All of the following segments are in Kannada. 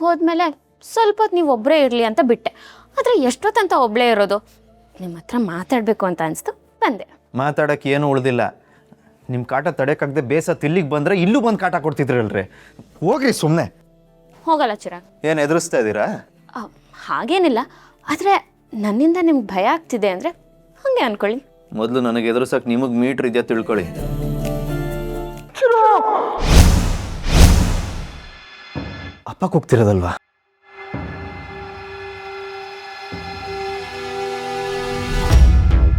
ಹೋದ್ಮೇಲೆ ಸ್ವಲ್ಪ ಹೊತ್ತು ನೀವು ಒಬ್ಬರೇ ಇರಲಿ ಅಂತ ಬಿಟ್ಟೆ. ಆದರೆ ಎಷ್ಟೊತ್ತಂತ ಒಬ್ಬಳೇ ಇರೋದು? ನಿಮ್ಮ ಹತ್ರ ಮಾತಾಡಬೇಕು ಅಂತ ಅನಿಸ್ತು, ಬಂದೆ. ಮಾತಾಡೋಕ್ಕೆ ಏನೂ ಉಳಿದಿಲ್ಲ. ನಿಮ್ಮ ಕಾಟ ತಡೆಯೋಕ್ಕಾಗದೆ ಬೇಸತ್ತು ಇಲ್ಲಿಗೆ ಬಂದರೆ ಇಲ್ಲೂ ಬಂದು ಕಾಟ ಕೊಡ್ತಿದ್ರಲ್ರಿ. ಹೋಗ್ರಿ ಸುಮ್ಮನೆ. ಹೋಗಲ್ಲ ಚಿರಾಗ್. ಏನು ಎದುರಿಸ್ತಾ ಇದ್ದೀರಾ? ಹಾಗೇನಿಲ್ಲ, ಆದರೆ ನನ್ನಿಂದ ನಿಮ್ಗೆ ಭಯ ಆಗ್ತಿದೆ ಅಂದರೆ ಹಾಗೆ ಅಂದ್ಕೊಳ್ಳಿ. ಮೊದಲು ನನಗೆ ಎದುರಿಸೋಕೆ ನಿಮಗೆ ಮೀಟ್ರ್ ಇದೆಯಾ ತಿಳ್ಕೊಳ್ಳಿ. ಅಪ್ಪ ಕೂಗ್ತಿರೋದಲ್ವಾ?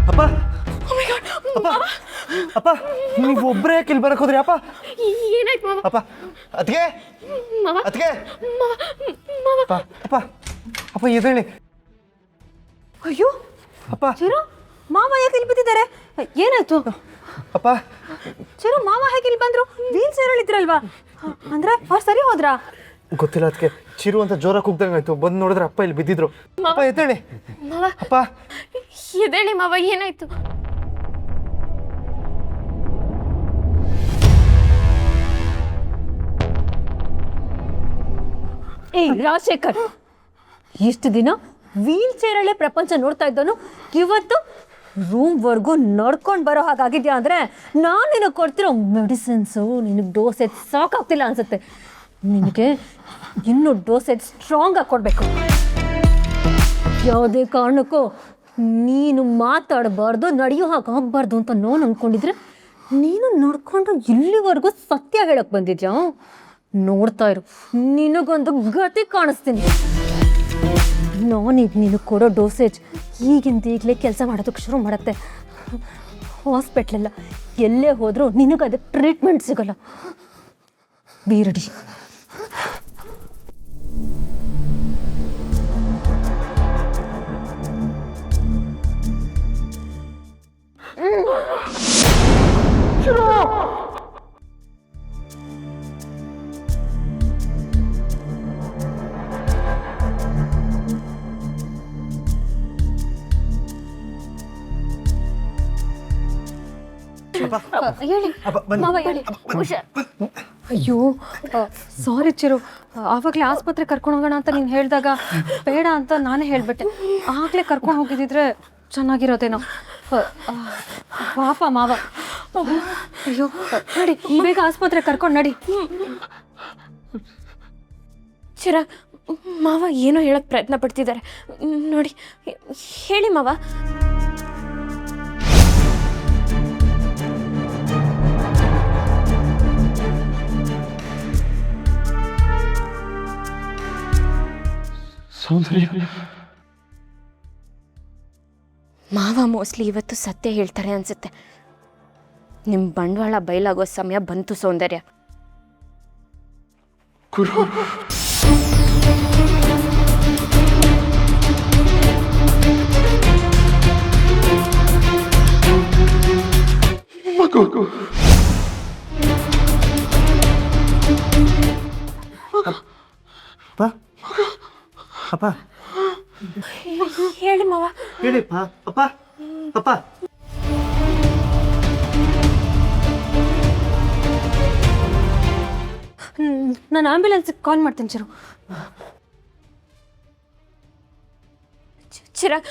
ಅಪ್ಪ ಅಪ್ಪ ಅಪ್ಪ ನೀವು ಒಬ್ಬರೇ ಇಲ್ಲಿ ಬರಕ್ಕೆ ಹೋದ್ರಿ? ಅಪ್ಪ ಏನಾಯ್ತು ಮಾವ? ಅಪ್ಪ ಅದಕ್ಕೆ ಅದಕ್ಕೆ ಅಪ್ಪ ಅಪ್ಪ ಅಪ್ಪ ಎದ್ದೇಳಿ. ಅಯ್ಯೋ ಅಪ್ಪ ಚಿರು, ಮಾವ ಯಾಕೆ ಇಲ್ಲಿ ಬಿದ್ದಿದ್ದಾರೆ? ಏನಾಯ್ತು? ಅಪ್ಪ ಚಿರು, ಮಾವ ಹೇಗೆ ಇಲ್ಲಿ ಬಂದ್ರು? ವೀಲ್ ಸೇರಳಿದ್ರಲ್ವಾ? ಅಂದ್ರೆ ಅವ್ರು ಸರಿ ಹೋದ್ರಾ? ಗೊತ್ತಿಲ್ಲ. ಅದಕ್ಕೆ ಚಿರು ಅಂತ ಜೋರ ಕೂಗ್ದಂಗಾಯ್ತು. ಬಂದು ನೋಡಿದ್ರೆ ಅಪ್ಪ ಇಲ್ಲಿ ಬಿದ್ದಿದ್ರು. ಅಪ್ಪ ಎದ್ದೇಳಿ. ಮಾವ ಅಪ್ಪ ಎದ್ದೇಳಿ ಮಾವ, ಏನಾಯ್ತು? ಏಯ್ ರಾಜಶೇಖರ್, ಇಷ್ಟು ದಿನ ವೀಲ್ ಚೇರಲ್ಲೇ ಪ್ರಪಂಚ ನೋಡ್ತಾ ಇದ್ದವನು ಇವತ್ತು ರೂಮ್ವರೆಗೂ ನಡ್ಕೊಂಡು ಬರೋ ಹಾಗಾಗಿದ್ಯಾ ಅಂದರೆ ನಾನು ನಿನಗೆ ಕೊಡ್ತಿರೋ ಮೆಡಿಸಿನ್ಸು ನಿನಗೆ ಡೋಸೇಜ್ ಸಾಕಾಗ್ತಿಲ್ಲ ಅನಿಸುತ್ತೆ. ನಿನಗೆ ಇನ್ನೂ ಡೋಸೇಜ್ ಸ್ಟ್ರಾಂಗಾಗಿ ಕೊಡಬೇಕು. ಯಾವುದೇ ಕಾರಣಕ್ಕೂ ನೀನು ಮಾತಾಡಬಾರ್ದು, ನಡೆಯೋ ಹಾಗೆ ಆಗಬಾರ್ದು ಅಂತ ನಾನು ಅಂದ್ಕೊಂಡಿದ್ರೆ ನೀನು ನಡ್ಕೊಂಡು ಇಲ್ಲಿವರೆಗೂ ಸತ್ಯ ಹೇಳಕ್ಕೆ ಬಂದಿದ್ಯಾ? ನೋಡ್ತಾ ಇರು, ನಿನಗೊಂದು ಗತಿ ಕಾಣಿಸ್ತೀನಿ. ನಾನೀಗ ನೀನು ಕೊಡೋ ಡೋಸೇಜ್ ಈಗಿಂದ ಈಗಲೇ ಕೆಲಸ ಮಾಡೋದಕ್ಕೆ ಶುರು ಮಾಡುತ್ತೆ. ಹಾಸ್ಪಿಟ್ಲೆಲ್ಲ ಎಲ್ಲೇ ಹೋದರೂ ನಿನಗದೇ ಟ್ರೀಟ್ಮೆಂಟ್ ಸಿಗೋಲ್ಲ. ಬೀರಡಿ. ಹೇಳಿ ಮಾವ, ಹೇಳಿ. ಅಯ್ಯೋ ಸಾರಿ ಚಿರು, ಆವಾಗಲೇ ಆಸ್ಪತ್ರೆ ಕರ್ಕೊಂಡು ಹೋಗೋಣ ಅಂತ ನೀನು ಹೇಳಿದಾಗ ಬೇಡ ಅಂತ ನಾನೇ ಹೇಳಿಬಿಟ್ಟೆ. ಆಗಲೇ ಕರ್ಕೊಂಡು ಹೋಗಿದ್ದಿದ್ರೆ ಚೆನ್ನಾಗಿರೋದೇನೋ. ಪಾಪ ಮಾವ. ಅಯ್ಯೋ ನಡಿ, ಬೇಗ ಆಸ್ಪತ್ರೆ ಕರ್ಕೊಂಡು ನಡಿ. ಚಿರಾಗ್, ಮಾವ ಏನೋ ಹೇಳಕ್ ಪ್ರಯತ್ನ ಪಡ್ತಿದ್ದಾರೆ ನೋಡಿ. ಹೇಳಿ ಮಾವ. ಸೌಂದರ್ಯ, ಮಾವ ಮೋಸ್ಟ್ಲಿ ಇವತ್ತು ಸತ್ಯ ಹೇಳ್ತಾರೆ ಅನ್ಸುತ್ತೆ. ನಿಮ್ಮ ಬಂಡವಾಳ ಬಯಲಾಗೋ ಸಮಯ ಬಂತು ಸೌಂದರ್ಯ. ಗುರು, ಮಗು. ಅಪ್ಪ ಅಪ್ಪ ಹೇಳಿ ಮಾವ. ಹೇಳಿಪ್ಪ. ಅಪ್ಪ ಅಪ್ಪ ನಾನು ಆಂಬ್ಯುಲೆನ್ಸ್ಗೆ ಕಾಲ್ ಮಾಡ್ತೀನಿ ಚಿರು. ಚಿರಾಗ್,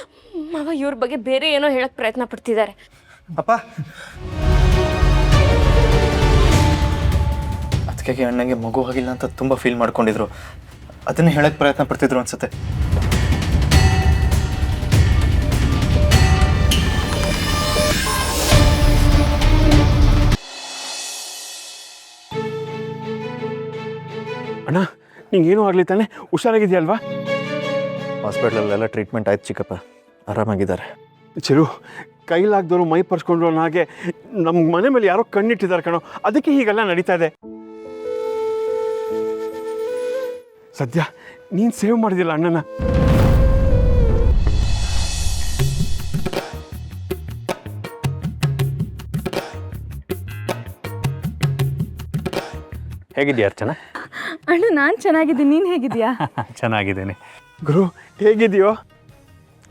ಮಾವ ಇವ್ರ ಬಗ್ಗೆ ಬೇರೆ ಏನೋ ಹೇಳಕ್ ಪ್ರಯತ್ನ ಪಡ್ತಿದ್ದಾರೆ. ಅಪ್ಪ ಅದಕ್ಕೆ ಅಣ್ಣಂಗೆ ಮಗು ಆಗಿಲ್ಲ ಅಂತ ತುಂಬ ಫೀಲ್ ಮಾಡ್ಕೊಂಡಿದ್ರು. ಅದನ್ನೇ ಹೇಳಕ್ಕೆ ಪ್ರಯತ್ನ ಪಡ್ತಿದ್ರು ಅನ್ಸುತ್ತೆ. ಅಣ್ಣ ನಿಂಗೇನೂ ಆಗಲಿ ತಾನೆ? ಹುಷಾರಾಗಿದೆಯಲ್ವಾ? ಹಾಸ್ಪಿಟ್ಲಲ್ಲೆಲ್ಲ ಟ್ರೀಟ್ಮೆಂಟ್ ಆಯ್ತು ಚಿಕ್ಕಪ್ಪ, ಆರಾಮಾಗಿದ್ದಾರೆ. ಚಿರು, ಕೈಲಾಗ್ದವರು ಮೈ ಪರ್ಸ್ಕೊಂಡ್ರು ಹಾಗೆ ನಮ್ಮ ಮನೆ ಮೇಲೆ ಯಾರೋ ಕಣ್ಣಿಟ್ಟಿದ್ದಾರೆ ಕಣೋ, ಅದಕ್ಕೆ ಹೀಗೆಲ್ಲ ನಡೀತಾ ಇದೆ. ಸದ್ಯ ನೀನು ಸೇವ್ ಮಾಡಿದಿಲ್ಲ ಅಣ್ಣನ. ಹೇಗಿದೆಯಾ ಅರ್ಚನಾ? ಅಣ್ಣ ನಾನು ಚೆನ್ನಾಗಿದ್ದೀನಿ, ನೀನು ಹೇಗಿದೆಯಾ? ಚೆನ್ನಾಗಿದ್ದೀನಿ ಗುರು, ಹೇಗಿದೆಯೋ?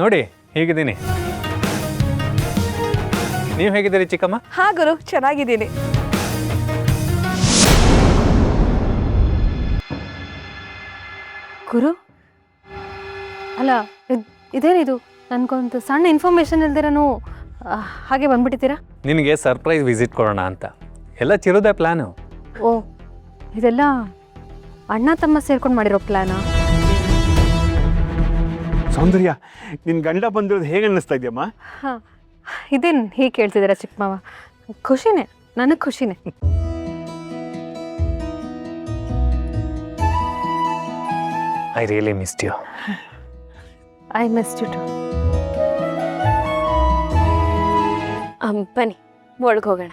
ನೋಡಿ ಹೇಗಿದ್ದೀನಿ. ನೀವು ಹೇಗಿದ್ದೀರಿ ಚಿಕ್ಕಮ್ಮ? ಹಾ ಗುರು, ಚೆನ್ನಾಗಿದ್ದೀನಿ. ಗುರು ಅಲ್ಲ ಇದೇನಿದು ನನಗೊಂದು ಸಣ್ಣ ಇನ್ಫಾರ್ಮೇಷನ್ ಇಲ್ದಿರನು ಹಾಗೆ ಬಂದ್ಬಿಟ್ಟಿದ್ದೀರಾ? ನಿನಗೆ ಸರ್ಪ್ರೈಸ್ ವಿಸಿಟ್ ಕೊಡೋಣ ಅಂತ ಎಲ್ಲ ಚಿರೋದೇ ಪ್ಲ್ಯಾನು. ಓ ಇದೆಲ್ಲ ಅಣ್ಣ ತಮ್ಮ ಸೇರ್ಕೊಂಡು ಮಾಡಿರೋ ಪ್ಲ್ಯಾನಾ? ಸೌಂದರ್ಯ, ನಿನ್ನ ಗಂಡ ಬಂದಿರೋದು ಹೇಗೆ ಅನ್ನಿಸ್ತಾ ಇದೆಯಮ್ಮ? ಹಾಂ, ಇದೇನು ಹೀಗೆ ಕೇಳ್ತಿದ್ದೀರಾ ಚಿಕ್ಕ ಮಾವ? ಖುಷಿನೇ, ನನಗೆ ಖುಷಿನೇ. I really missed you. I missed you too. ಬನ್ನಿ ಒಳಗೆ ಹೋಗೋಣ.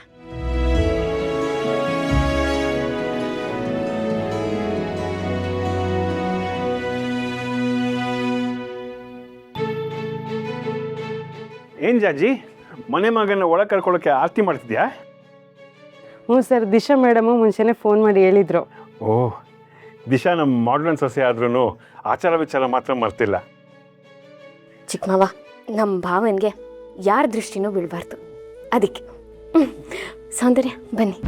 ಏನು ಜಾಜಿ, ಮನೆ ಮಗನ ಒಳಗೆ ಕರ್ಕೊಳ್ಳೋಕ್ಕೆ ಆರತಿ ಮಾಡ್ತಿದ್ಯಾ? ಹ್ಞೂ ಸರ್, ದಿಶಾ ಮೇಡಮು ಮುಂಚೆನೇ ಫೋನ್ ಮಾಡಿ ಹೇಳಿದರು. ಓಹ್, ದಿಶಾ ನಮ್ಮ ಮಾಡ್ರನ್ ಸೊಸೆ ಆದ್ರೂ ಆಚಾರ ವಿಚಾರ ಮಾತ್ರ ಮರ್ತಿಲ್ಲ. ಚಿಕ್ಕ ಮಾವ, ನಮ್ಮ ಭಾವನಿಗೆ ಯಾರ ದೃಷ್ಟಿನೂ ಬೀಳಬಾರ್ದು, ಅದಕ್ಕೆ. ಸೌಂದರ್ಯ ಬನ್ನಿ.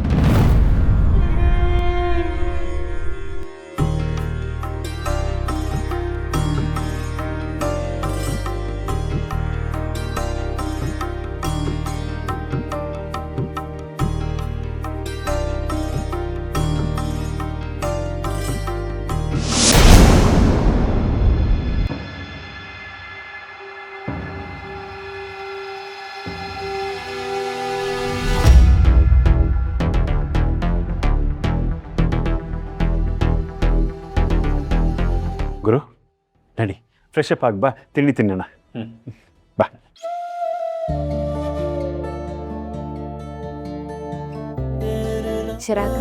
ಗುರು, ನಡಿ ಫ್ರೆಶ್ ಅಪ್ ಆಗಿ ಬಾ, ತಿಂಡಿ ತಿನ್ನೋಣ. ಬಾ. ಚಿರಾಗ್,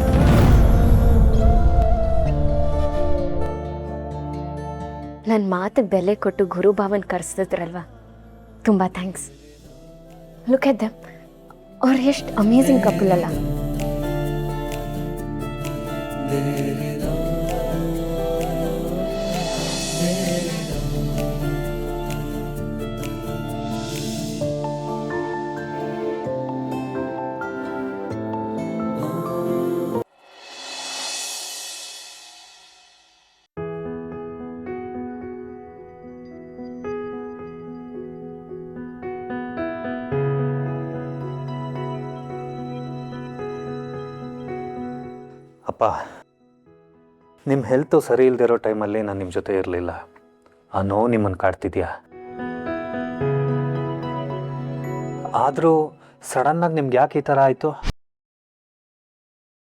ನನ್ನ ಮಾತಿಗೆ ಬೆಲೆ ಕೊಟ್ಟು ಗುರು ಭಾವನ್ ಕರೆಸಿದ್ರಲ್ವಾ, ತುಂಬ ಥ್ಯಾಂಕ್ಸ್. ಲುಕ್ ಎಟ್ ದಮ್, ಅವ್ರು ಎಷ್ಟು ಅಮೇಝಿಂಗ್ ಕಪಲ್ ಅಲ್ಲ. ಅಪ್ಪ, ನಿಮ್ಮ ಹೆಲ್ತು ಸರಿ ಇಲ್ದಿರೋ ಟೈಮಲ್ಲಿ ನಾನು ನಿಮ್ಮ ಜೊತೆ ಇರಲಿಲ್ಲ. ಆ ನೋವು ನಿಮ್ಮನ್ನು ಕಾಡ್ತಿದ್ಯಾ? ಆದರೂ ಸಡನ್ನಾಗಿ ನಿಮ್ಗೆ ಯಾಕೆ ಈ ಥರ ಆಯಿತು?